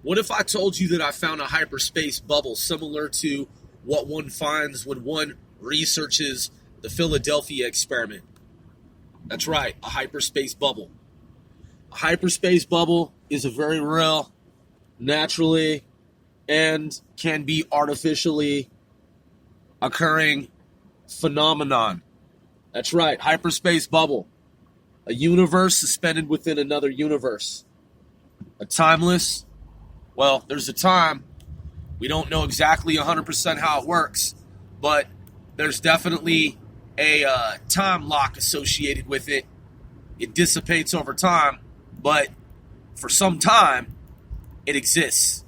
What if I told you that I found a hyperspace bubble similar to what one finds when one researches the Philadelphia experiment? That's right, a hyperspace bubble. A hyperspace bubble is a very real, naturally, and can be artificially occurring phenomenon. That's right, hyperspace bubble. A universe suspended within another universe. A timeless, well, there's a time. We don't know exactly 100% how it works, but there's definitely a time lock associated with it. It dissipates over time, but for some time, it exists.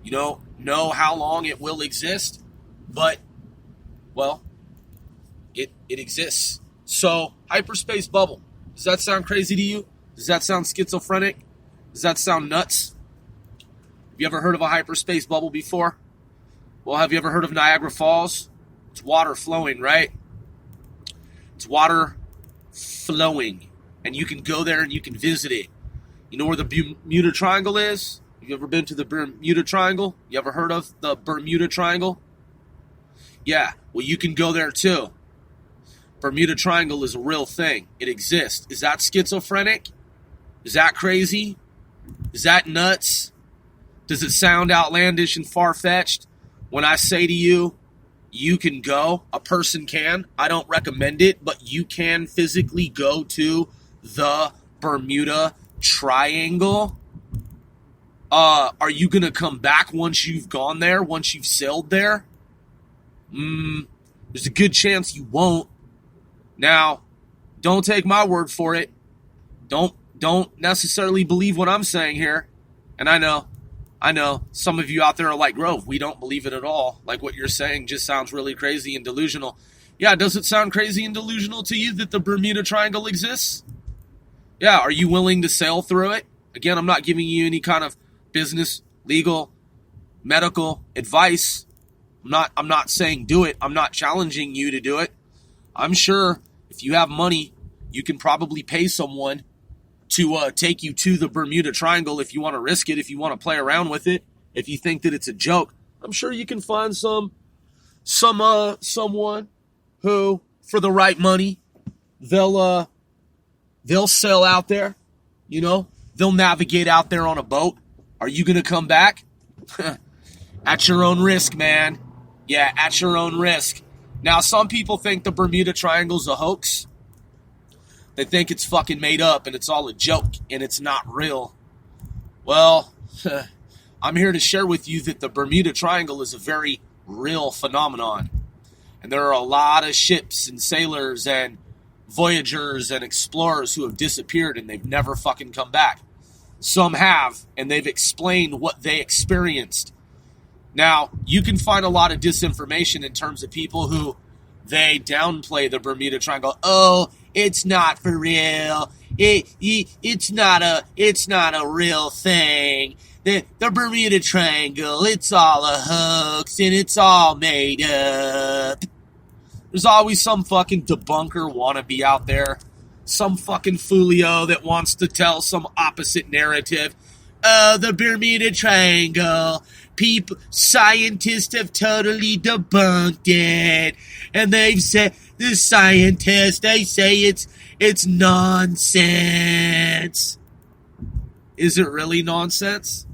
You don't know how long it will exist, but, well, it exists. So, hyperspace bubble. Does that sound crazy to you? Does that sound schizophrenic? Does that sound nuts? Have you ever heard of a hyperspace bubble before? Well, have you ever heard of Niagara Falls? It's water flowing, right? It's water flowing. And you can go there and you can visit it. You know where the Bermuda Triangle is? Have you ever been to the Bermuda Triangle? You ever heard of the Bermuda Triangle? Yeah, well, you can go there too. Bermuda Triangle is a real thing. It exists. Is that schizophrenic? Is that crazy? Is that nuts? Does it sound outlandish and far-fetched when I say to you, you can go? A person can. I don't recommend it, but you can physically go to the Bermuda Triangle. Are you going to come back once you've gone there, once you've sailed there? There's a good chance you won't. Now, don't take my word for it. Don't necessarily believe what I'm saying here. And I know, some of you out there are like, Grove, we don't believe it at all. Like what you're saying just sounds really crazy and delusional. Yeah, does it sound crazy and delusional to you that the Bermuda Triangle exists? Yeah, are you willing to sail through it? Again, I'm not giving you any kind of business, legal, medical advice. I'm not saying do it. I'm not challenging you to do it. I'm sure if you have money, you can probably pay someone to take you to the Bermuda Triangle if you want to risk it, if you want to play around with it, if you think that it's a joke. I'm sure you can find someone who, for the right money, they'll sail out there, they'll navigate out there on a boat. Are you going to come back? At your own risk, man. Yeah, at your own risk. Now, some people think the Bermuda Triangle's a hoax. They think it's fucking made up and it's all a joke and it's not real. Well, I'm here to share with you that the Bermuda Triangle is a very real phenomenon. And there are a lot of ships and sailors and voyagers and explorers who have disappeared and they've never fucking come back. Some have, and they've explained what they experienced. Now, you can find a lot of disinformation in terms of people who they downplay the Bermuda Triangle. Oh, it's not for real. It's not a real thing. The Bermuda Triangle, it's all a hoax and it's all made up. There's always some fucking debunker wannabe out there. Some fucking foolio that wants to tell some opposite narrative. Oh, the Bermuda Triangle. Scientists have totally debunked it. And they've said, the scientists, they say it's nonsense. Is it really nonsense?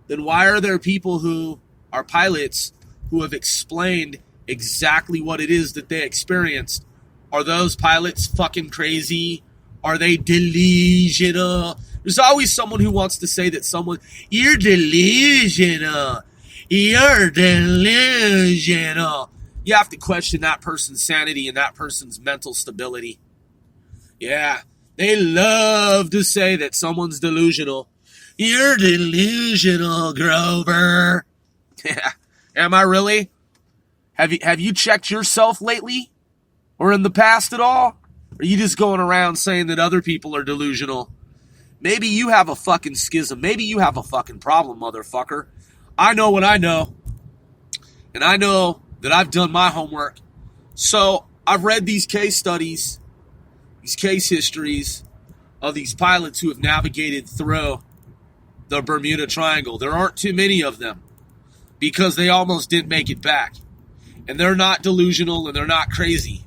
Then why are there people who are pilots who have explained exactly what it is that they experienced? Are those pilots fucking crazy? Are they delusional? There's always someone who wants to say that you're delusional. You're delusional. You have to question that person's sanity and that person's mental stability. Yeah, they love to say that someone's delusional. You're delusional, Grover. Yeah, am I really? Have you checked yourself lately? Or in the past at all? Or are you just going around saying that other people are delusional? Maybe you have a fucking schism. Maybe you have a fucking problem, motherfucker. I know what I know. And I know that I've done my homework. So I've read these case studies, these case histories of these pilots who have navigated through the Bermuda Triangle. There aren't too many of them because they almost didn't make it back. And they're not delusional and they're not crazy.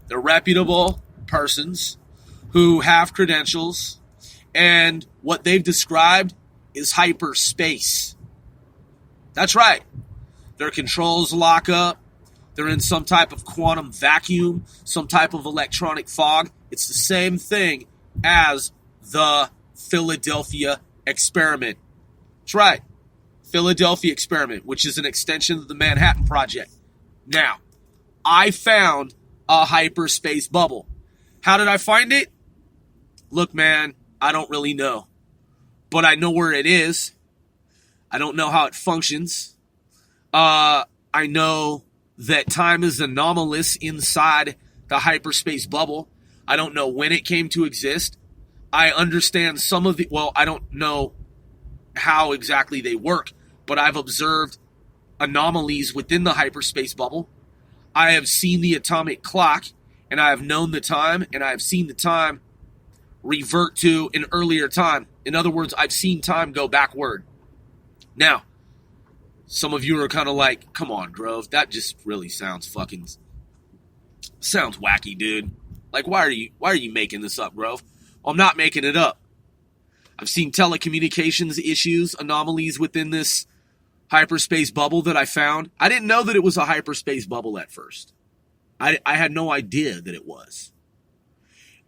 They're reputable persons who have credentials, and what they've described is hyperspace. That's right. Their controls lock up. They're in some type of quantum vacuum, some type of electronic fog. It's the same thing as the Philadelphia experiment. That's right. Philadelphia experiment, which is an extension of the Manhattan Project. Now, I found a hyperspace bubble. How did I find it? Look, man, I don't really know. But I know where it is. I don't know how it functions. I know that time is anomalous inside the hyperspace bubble. I don't know when it came to exist. I understand some of the, well, I don't know how exactly they work, but I've observed anomalies within the hyperspace bubble. I have seen the atomic clock, and I have known the time, and I have seen the time revert to an earlier time. In other words, I've seen time go backward. Now, some of you are kind of like, come on, Grove, that just really sounds wacky, dude. Like, why are you making this up, Grove? Well, I'm not making it up. I've seen telecommunications issues, anomalies within this hyperspace bubble that I found. I didn't know that it was a hyperspace bubble at first. I had no idea that it was.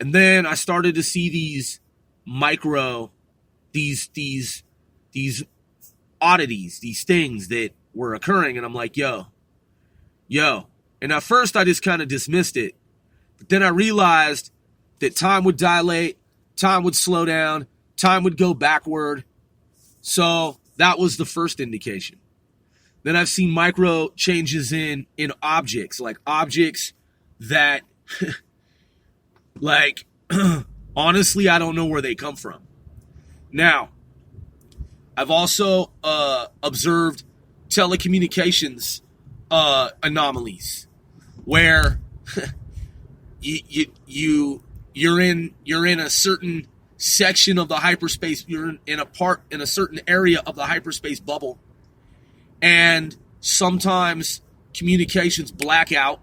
And then I started to see these oddities, these things that were occurring, and I'm like, yo. And at first I just kind of dismissed it. But then I realized that time would dilate, time would slow down, time would go backward. So that was the first indication. Then I've seen micro changes in objects, like objects that, like, honestly, I don't know where they come from. Now, I've also observed telecommunications anomalies where you're in a certain section of the hyperspace, you're in a certain area of the hyperspace bubble, and sometimes communications blackout.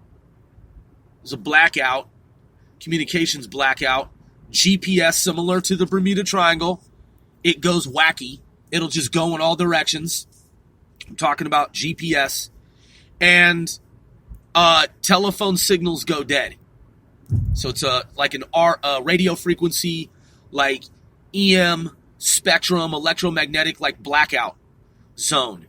There's a blackout, communications blackout. GPS, similar to the Bermuda Triangle, it goes wacky. It'll just go in all directions. I'm talking about GPS. And telephone signals go dead. So it's like a radio frequency, like EM spectrum, electromagnetic, like blackout zone.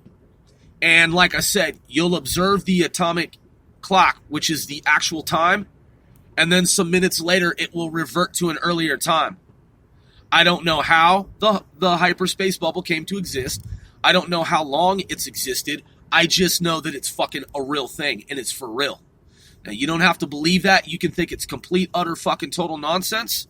And like I said, you'll observe the atomic clock, which is the actual time, and then some minutes later, it will revert to an earlier time. I don't know how the hyperspace bubble came to exist. I don't know how long it's existed. I just know that it's fucking a real thing, and it's for real. Now, you don't have to believe that. You can think it's complete, utter, fucking total nonsense.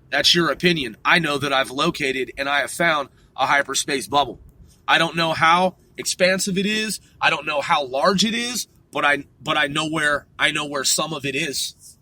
That's your opinion. I know that I've located and I have found a hyperspace bubble. I don't know how expansive it is. I don't know how large it is, but I know where some of it is.